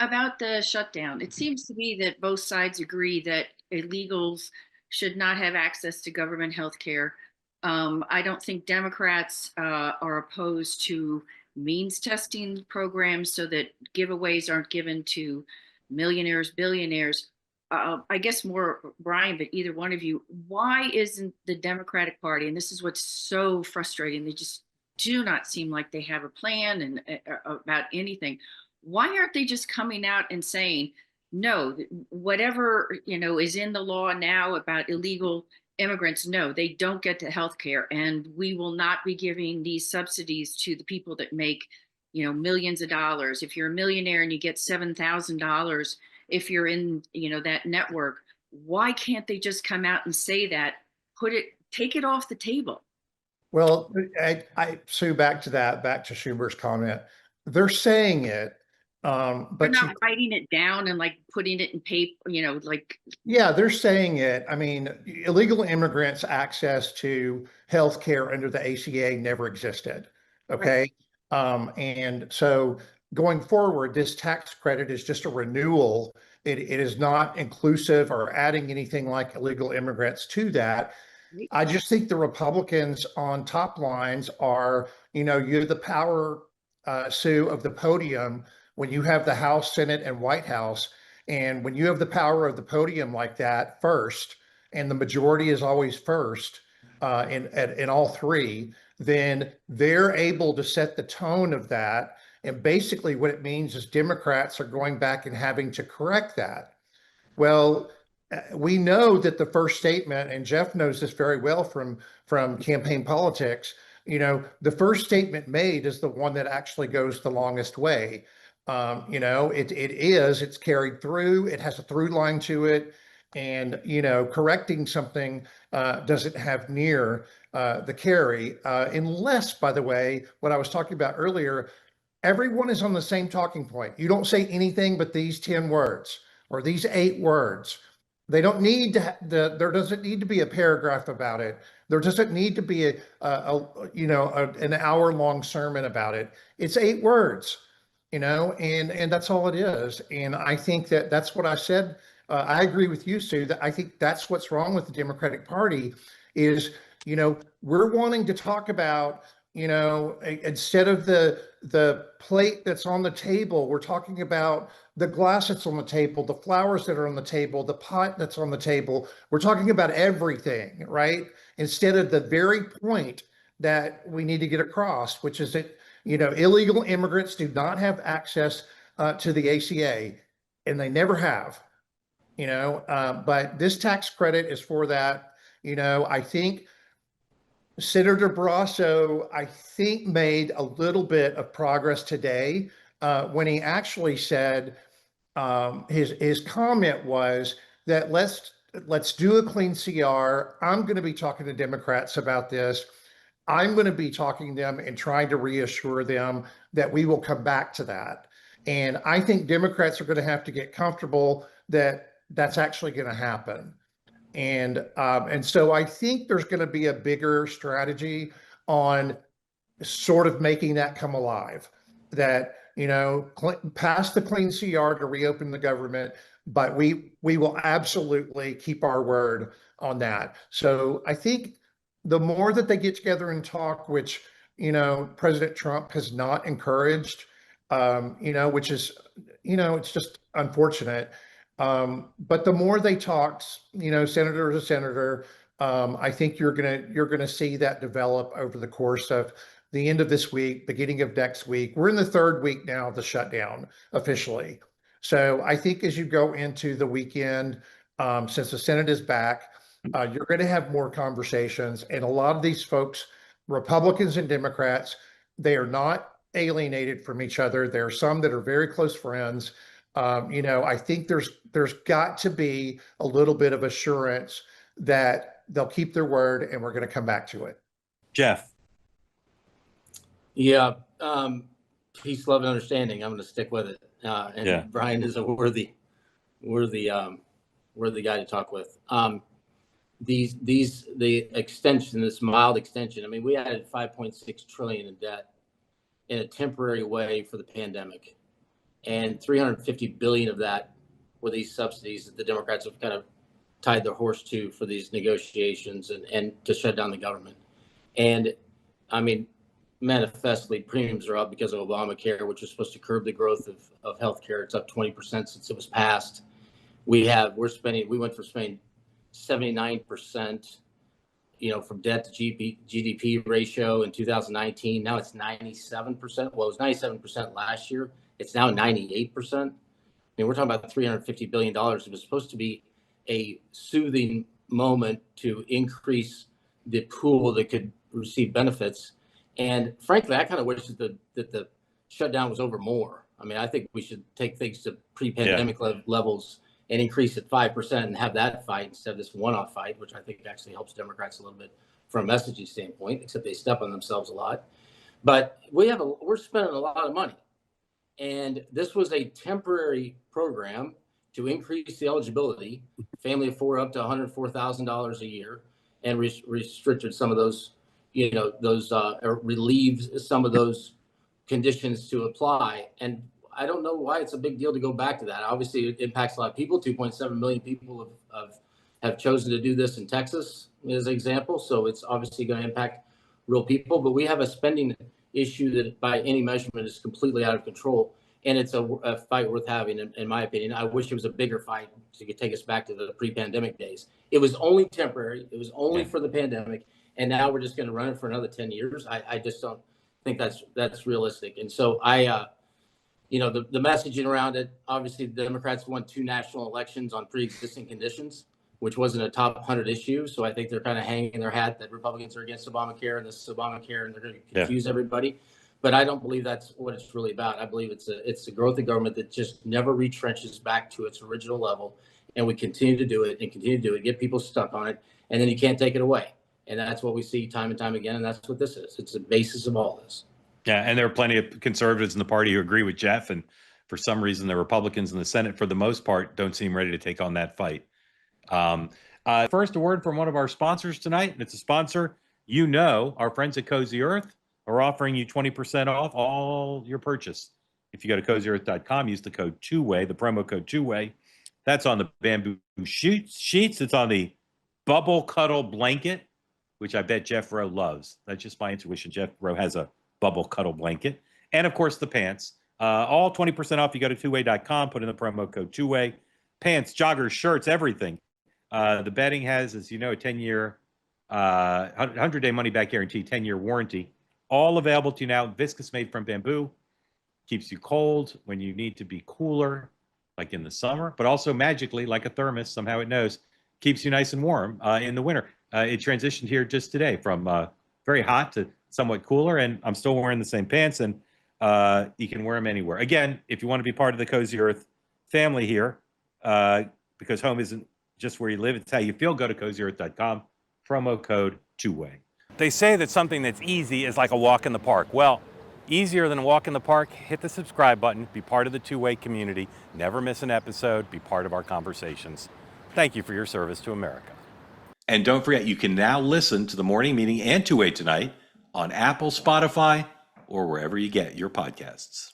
About the shutdown, it seems to be that both sides agree that illegals should not have access to government health care. I don't think Democrats are opposed to means testing programs so that giveaways aren't given to millionaires, billionaires. I guess more Brian, but either one of you, why isn't the Democratic Party, and this is what's so frustrating, they just do not seem like they have a plan and about anything. Why aren't they just coming out and saying, no, whatever, is in the law now about illegal immigrants, no, they don't get to health care, and we will not be giving these subsidies to the people that make, millions of dollars. If you're a millionaire and you get $7,000, if you're in, that network, why can't they just come out and say that, take it off the table? Well, Sue, back to that, back to Schumer's comment. They're saying it, They're but not writing it down and like putting it in paper, like. yeah, they're saying it. I mean, illegal immigrants' access to health care under the ACA never existed. Right. Okay. And so going forward, this tax credit is just a renewal. It is not inclusive or adding anything like illegal immigrants to that. Right. I just think the Republicans on top lines are, you're the power, Sue, of the podium when you have the House, Senate, and White House. And when you have the power of the podium like that first, and the majority is always first in all three, then they're able to set the tone of that. And basically, what it means is Democrats are going back and having to correct that. Well, we know that the first statement, and Jeff knows this very well from campaign politics, the first statement made is the one that actually goes the longest way. It's carried through, it has a through line to it, and correcting something doesn't have near the carry, unless, by the way, what I was talking about earlier, everyone is on the same talking point. You don't say anything but these 10 words or these 8 words. They don't need to, there doesn't need to be a paragraph about it. There doesn't need to be an hour-long sermon about it. It's 8 words, and that's all it is. And I think that's what I said. I agree with you, Sue, that I think that's what's wrong with the Democratic Party is, we're wanting to talk about, instead of the plate that's on the table, we're talking about the glass that's on the table, the flowers that are on the table, the pot that's on the table. We're talking about everything, right? Instead of the very point that we need to get across, which is that, illegal immigrants do not have access to the ACA, and they never have, but this tax credit is for that. I think Senator Barrasso, I think, made a little bit of progress today when he actually said his comment was that let's do a clean CR. I'm going to be talking to Democrats about this. I'm going to be talking to them and trying to reassure them that we will come back to that. And I think Democrats are going to have to get comfortable that that's actually going to happen. And so I think there's going to be a bigger strategy on sort of making that come alive, that, pass the clean CR to reopen the government, but we will absolutely keep our word on that. So I think the more that they get together and talk, which, President Trump has not encouraged, which is, it's just unfortunate. But the more they talked, senator to senator, I think you're gonna see that develop over the course of the end of this week, beginning of next week. We're in the 3rd week now of the shutdown officially. So I think as you go into the weekend, since the Senate is back, you're going to have more conversations. And a lot of these folks, Republicans and Democrats, they are not alienated from each other. There are some that are very close friends. I think there's got to be a little bit of assurance that they'll keep their word, and we're going to come back to it. Jeff. Yeah, peace, love, and understanding. I'm going to stick with it. And yeah. Brian is a worthy guy to talk with. The extension, this mild extension. I mean, we added 5.6 trillion in debt in a temporary way for the pandemic. and 350 billion of that were these subsidies that the Democrats have kind of tied their horse to for these negotiations and to shut down the government. And I mean, manifestly, premiums are up because of Obamacare, which is supposed to curb the growth of healthcare. It's up 20% since it was passed. We went from spending 79%, from debt to GDP ratio in 2019. Now it's 97%. Well, it was 97% last year. It's now 98%. I mean, we're talking about $350 billion. It was supposed to be a soothing moment to increase the pool that could receive benefits. And frankly, I kind of wish that the shutdown was over more. I mean, I think we should take things to pre-pandemic levels and increase it 5% and have that fight instead of this one-off fight, which I think actually helps Democrats a little bit from a messaging standpoint, except they step on themselves a lot. But we're spending a lot of money. And this was a temporary program to increase the eligibility, family of four up to $104,000 a year, and restricted some of those, or relieved some of those conditions to apply. And I don't know why it's a big deal to go back to that. Obviously, it impacts a lot of people. 2.7 million people have chosen to do this in Texas, as an example. So it's obviously going to impact real people. But we have a spending issue that, by any measurement, is completely out of control. And it's a fight worth having, in my opinion. I wish it was a bigger fight to take us back to the pre-pandemic days. It was only temporary. It was only for the pandemic. And now we're just going to run it for another 10 years. I just don't think that's realistic. And so the messaging around it, obviously the Democrats won 2 national elections on pre-existing conditions, which wasn't a top 100 issue. So I think they're kind of hanging their hat that Republicans are against Obamacare and this is Obamacare, and they're going to confuse everybody. But I don't believe that's what it's really about. I believe it's the growth of government that just never retrenches back to its original level. And we continue to do it and continue to do it, get people stuck on it, and then you can't take it away. And that's what we see time and time again. And that's what this is. It's the basis of all this. Yeah, and there are plenty of conservatives in the party who agree with Jeff, and for some reason, the Republicans in the Senate, for the most part, don't seem ready to take on that fight. First, a word from one of our sponsors tonight, and it's a sponsor our friends at Cozy Earth are offering you 20% off all your purchase. If you go to cozyearth.com, use the code TWOWAY, the promo code TWOWAY. That's on the bamboo sheets. It's on the bubble cuddle blanket, which I bet Jeff Rowe loves. That's just my intuition. Jeff Rowe has a bubble cuddle blanket. And of course, the pants. All 20% off. You go to twoway.com, put in the promo code TWOWAY. Pants, joggers, shirts, everything. The bedding has, as you know, a 10-year, 100-day money-back guarantee, 10-year warranty. All available to you now. Viscose, made from bamboo. Keeps you cold when you need to be cooler, like in the summer, but also magically, like a thermos, somehow it knows, keeps you nice and warm in the winter. It transitioned here just today from very hot to somewhat cooler, and I'm still wearing the same pants, and you can wear them anywhere. Again, if you want to be part of the Cozy Earth family here, because home isn't just where you live, it's how you feel, go to cozyearth.com, promo code TWOWAY. They say that something that's easy is like a walk in the park. Well, easier than a walk in the park, hit the subscribe button, be part of the Two-Way community, never miss an episode, be part of our conversations. Thank you for your service to America. And don't forget, you can now listen to the morning meeting and Two-Way tonight on Apple, Spotify, or wherever you get your podcasts.